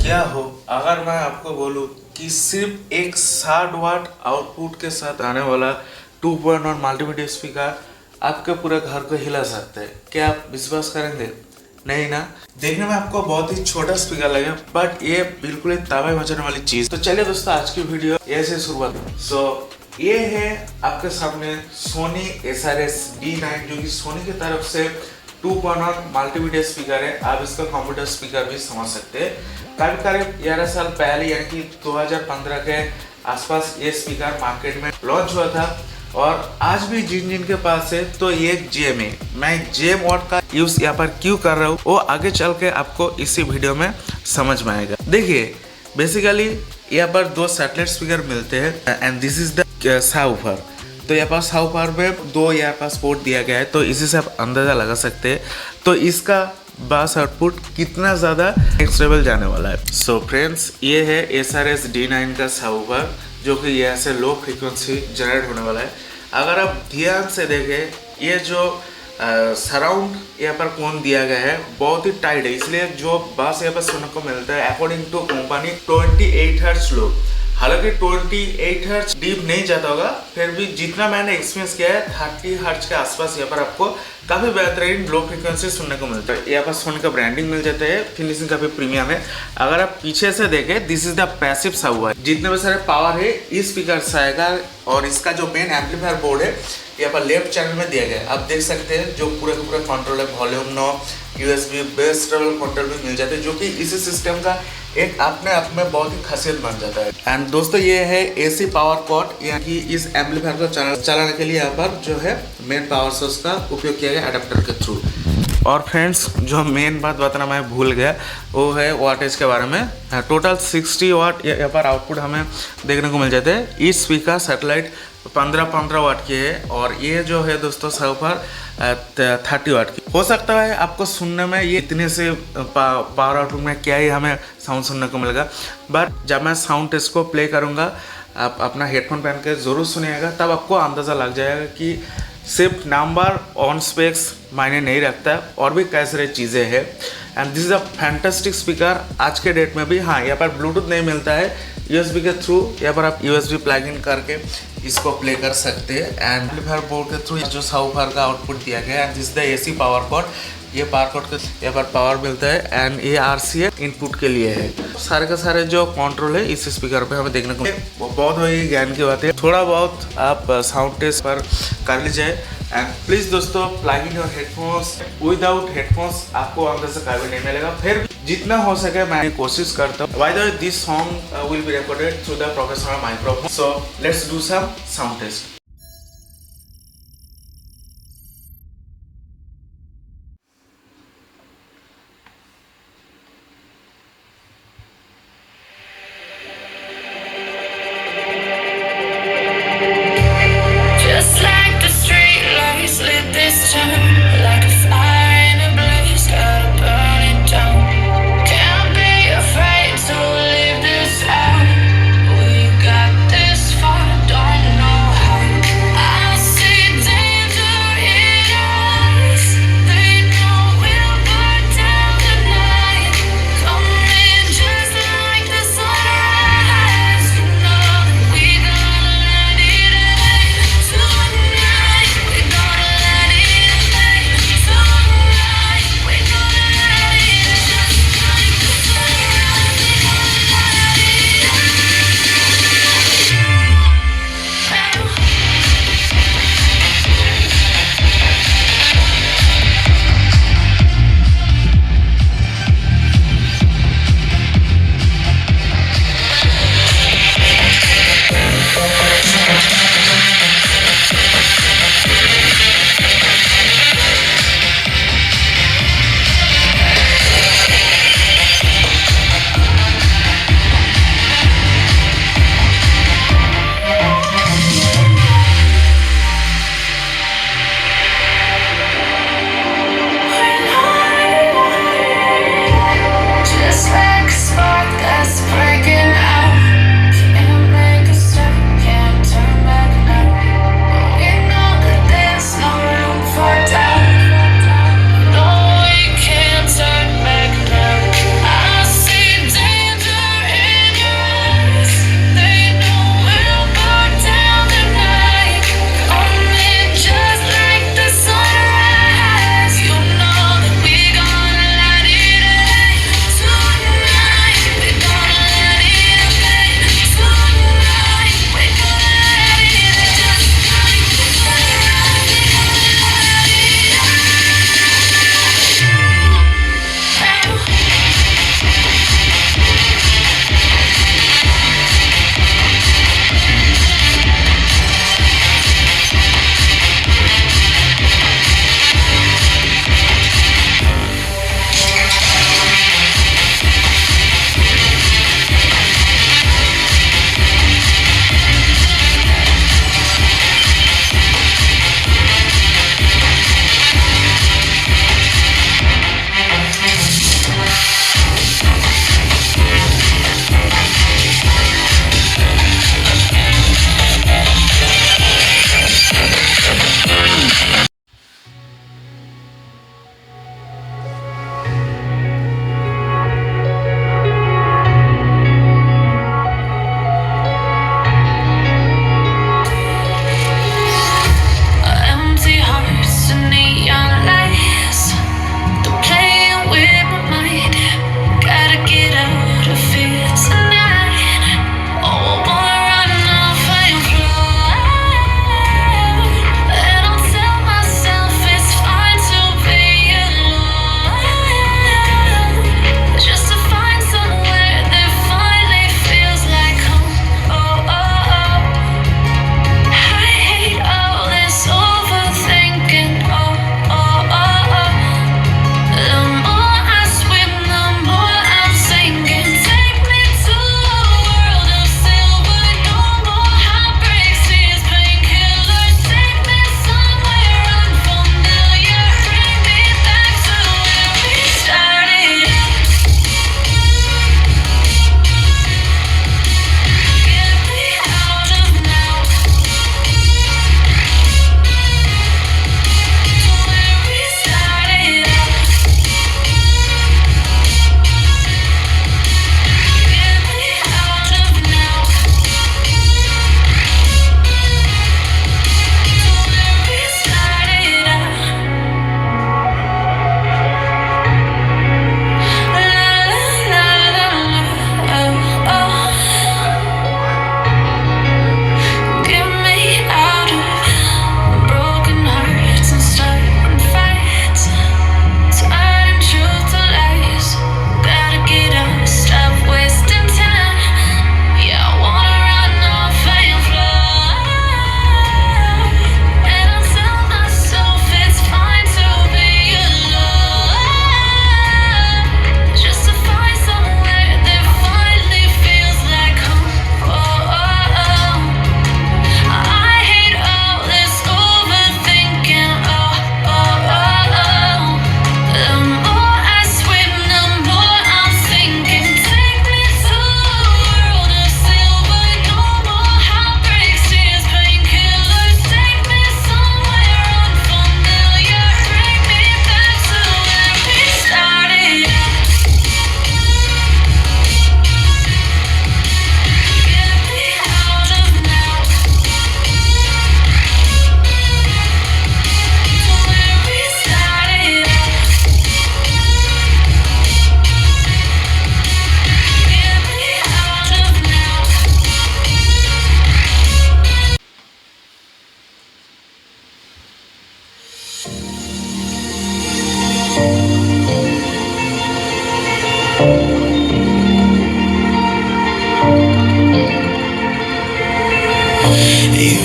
क्या हो अगर मैं आपको बोलूं कि सिर्फ एक 60 वाट आउटपुट के साथ आने वाला 2.1 मल्टीमीडिया स्पीकर आपके पूरे घर को हिला सकते हैं। क्या आप विश्वास करेंगे? नहीं ना। देखने में आपको बहुत ही छोटा स्पीकर लगे बट ये बिल्कुल ही तबाही मचाने वाली चीज। तो चलिए दोस्तों, आज की वीडियो ऐसे शुरुआत। ये है आपके सामने सोनी SRS D9 जो कि सोनी की तरफ से 2.1 मल्टीमीडिया स्पीकर है। आप इसका कंप्यूटर स्पीकर भी समझ सकते हैं। करीब 11 साल पहले यानी कि 2015 के आसपास ये स्पीकर मार्केट में लॉन्च हुआ था और आज भी जिन के पास है तो ये जेम है। मैं जेम वर्ड का यूज यहाँ पर क्यों कर रहा हूँ वो आगे चल के आपको इसी वीडियो में समझ में आएगा। देखिए, बेसिकली यहाँ पर दो सैटेलाइट स्पीकर मिलते हैं and this is the subwoofer. तो यहाँ पर सबवूफर में दो यहाँ पर पोर्ट दिया गया है, तो इसी से आप अंदाजा लगा सकते हैं तो इसका बास आउटपुट कितना ज़्यादा नेक्स्ट लेवल जाने वाला है। सो फ्रेंड्स, ये है SRS D9 का सबवूफर जो कि यहाँ से लो फ्रीक्वेंसी जनरेट होने वाला है। अगर आप ध्यान से देखें, ये जो सराउंड यहाँ पर कोन दिया गया है बहुत ही टाइट है, इसलिए जो बास यहाँ पर सुनने को मिलता है अकॉर्डिंग टू कंपनी 28 हर्ट्ज लो। हालांकि 28 हर्ट्ज डीप नहीं जाता होगा, फिर भी जितना मैंने एक्सपीरियंस किया है 30 हर्ट्ज के आसपास यहाँ पर आपको काफ़ी बेहतरीन लो फ्रीक्वेंसी सुनने को मिलता है। यहाँ पर सोनी का ब्रांडिंग मिल जाता है, फिनिशिंग काफ़ी प्रीमियम है। अगर आप पीछे से देखें, this is the passive subwoofer. जितने भी सारे पावर है इस स्पीकर से आएगा और इसका जो मेन एम्पलीफायर बोर्ड है यहाँ पर लेफ्ट चैनल में दिया गया है। आप देख सकते हैं जो पूरे के पूरे कंट्रोल है, volume knob, USB, bass, treble control भी मिल जाते हैं जो कि इसी सिस्टम का एक अपने आप में बहुत ही खासियत बन जाता है। एंड दोस्तों, ये है AC पावर कॉर्ड, यानी कि इस एम्पलीफायर को चलाने के लिए यहाँ पर जो है मेन पावर सोर्स का उपयोग किया गया एडाप्टर के थ्रू। और फ्रेंड्स, जो मेन बात बताना मैं भूल गया वो है वाटेज के बारे में। टोटल 60 वाट यहाँ पर आउटपुट हमें देखने को मिल जाते हैं। इस स्पीकर सैटेलाइट 15 वाट की है और ये जो है दोस्तों सबवूफर 30 वाट की। हो सकता है आपको सुनने में ये इतने से पावर आउटपुट में क्या ही हमें साउंड सुनने को मिलेगा, बट जब मैं साउंड टेस्ट को प्ले करूँगा आप अपना हेडफोन पहन के ज़रूर सुनिएगा, तब आपको अंदाज़ा लग जाएगा कि सिर्फ नंबर ऑन स्पेक्स मायने नहीं रखता और भी कई सारी चीज़ें हैं। And this is a fantastic speaker आज के डेट में भी। हाँ, यहाँ पर ब्लूटूथ नहीं मिलता है, USB के थ्रू यहाँ पर आप USB प्लग इन करके इसको प्ले कर सकते हैं। एंड एम्पलीफायर बोर्ड के थ्रू जो सबवूफर का आउटपुट दिया गया है and this is the AC power cord. ये पावर कॉर्ड के यहाँ पर पावर मिलता है एंड ये RCA इनपुट के लिए है। सारे के सारे जो कंट्रोल है इस स्पीकर पे हमें देखने को वो बहुत ही ज्ञान की बात है। थोड़ा बहुत आप साउंड टेस्ट पर कर लीजिए एंड प्लीज दोस्तों, plug in your headphones. Without headphones आपको अंदर से कभी नहीं मिलेगा। फिर जितना हो सके मैं कोशिश करता हूँ। By the way, this song will be recorded through the professional microphone. So let's do some sound test. Don't know how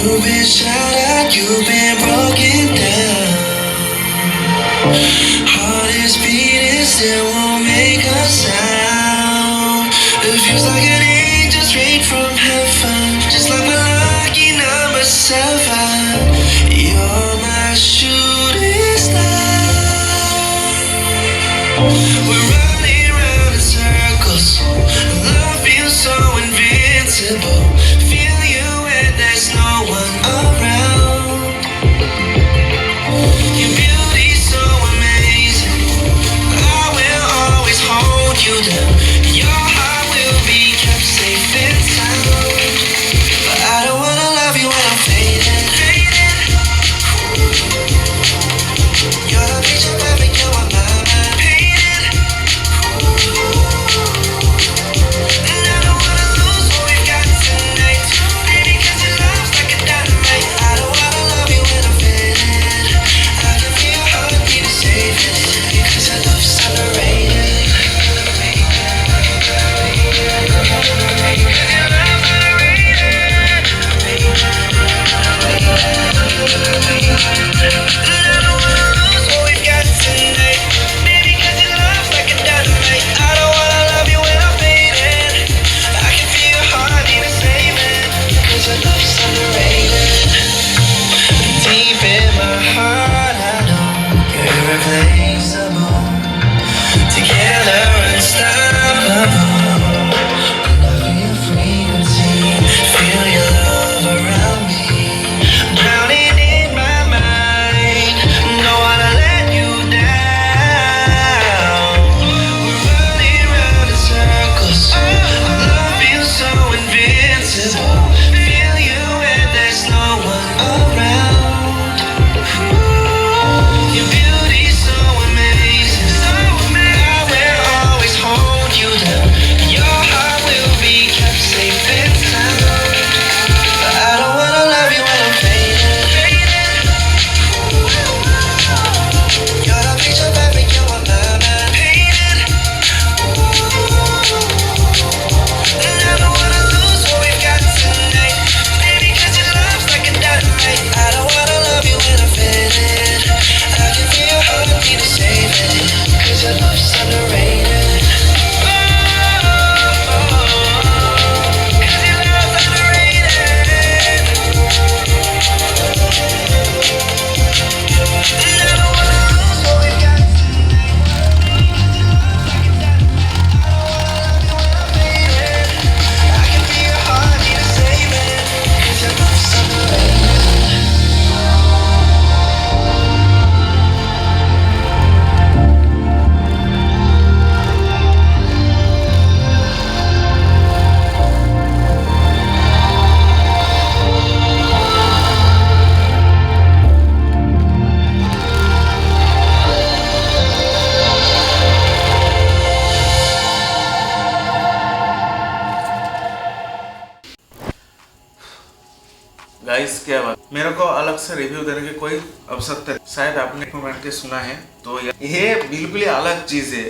You've been shattered, you've been broken down. Heart is beating, still won't make a sound. It feels like an angel straight from heaven, just like my lucky number 7. You're my shooting star. We're running round in circles. Love feels so invincible. Feel you when there's no one around. Your beauty's so amazing. I will always hold you down. Your heart will be kept safe and sound. But I don't wanna love you when I'm fading. You're the picture perfect, you're my mind painted. And I don't wanna lose what we've got tonight. Baby, 'cause your love's like a dynamite. I don't wanna love you when I'm fading. I can feel your heartbeat is saving. 'Cause your love's underrated. Guys क्या बात, मेरे को अलग से review देने की कोई आवश्यकता नहीं। शायद आपने कमेंट के सुना है तो ये बिल्कुल ही अलग चीज है।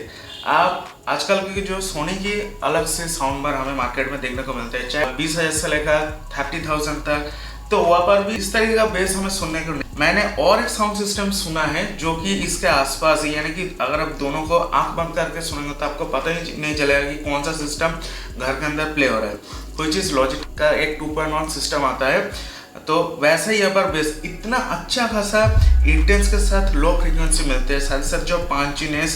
आप आजकल की जो सोनी की अलग से साउंड बार हमें मार्केट में देखने को मिलते हैं, चाहे 20,000 से लेकर 30,000 तक, तो वहाँ पर भी इस तरीके का बेस हमें सुनने को नहीं। मैंने और एक साउंड सिस्टम सुना है जो कि इसके आसपास ही, यानी कि अगर आप दोनों को आंख बंद करके सुनेंगे तो आपको पता ही नहीं चलेगा कि कौन सा सिस्टम घर के अंदर प्ले हो रहा है। कोई चीज़ लॉजिक का एक 2.1 सिस्टम आता है, तो वैसे ही यहाँ पर बेस इतना अच्छा खासा इंटेंस के साथ लो फ्रीक्वेंसी मिलते हैं, साथ ही साथ जो पंचीनेस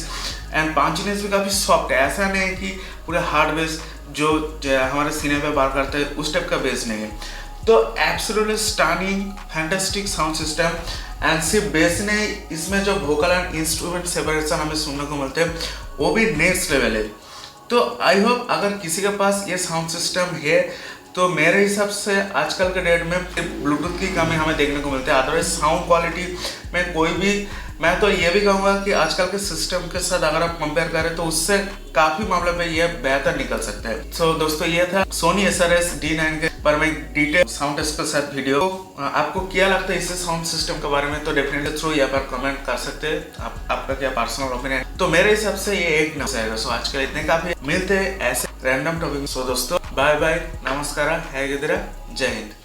एंड पंचीनेस भी काफ़ी सॉफ्ट है। ऐसा नहीं है कि पूरे हार्ड बेस जो हमारे सीने पे बार करते हैं उस टाइप का बेस नहीं है। तो absolutely stunning fantastic sound system. And सिर्फ बेस नहीं, इसमें जो वोकल एंड इंस्ट्रूमेंट सेपरेशन हमें सुनने को मिलते हैं वो भी नेक्स्ट लेवल है। तो आई होप अगर किसी के पास ये साउंड सिस्टम है तो मेरे हिसाब से आजकल के डेट में ब्लूटूथ की कमी हमें देखने को मिलती है। अदरवाइज साउंड क्वालिटी में कोई भी, मैं तो ये भी कहूँगा कि आजकल के सिस्टम के साथ अगर आप कंपेयर करें तो उससे काफ़ी मामले में ये बेहतर निकल सकता है। सो दोस्तों, ये था Sony Srs D9 के पर मैं डिटेल साउंड टेस्ट के साथ वीडियो। आपको क्या लगता है इस साउंड सिस्टम के बारे में, तो डेफिनेटली थ्रू यहाँ पर कमेंट कर सकते हैं। आपका क्या पर्सनल ओपिनियन। तो मेरे हिसाब से ये एक नंबर आएगा। सो आज के इतने काफी, मिलते हैं ऐसे रैंडम टॉपिक। सो दोस्तों, बाय बाय, नमस्कार, जय हिंद।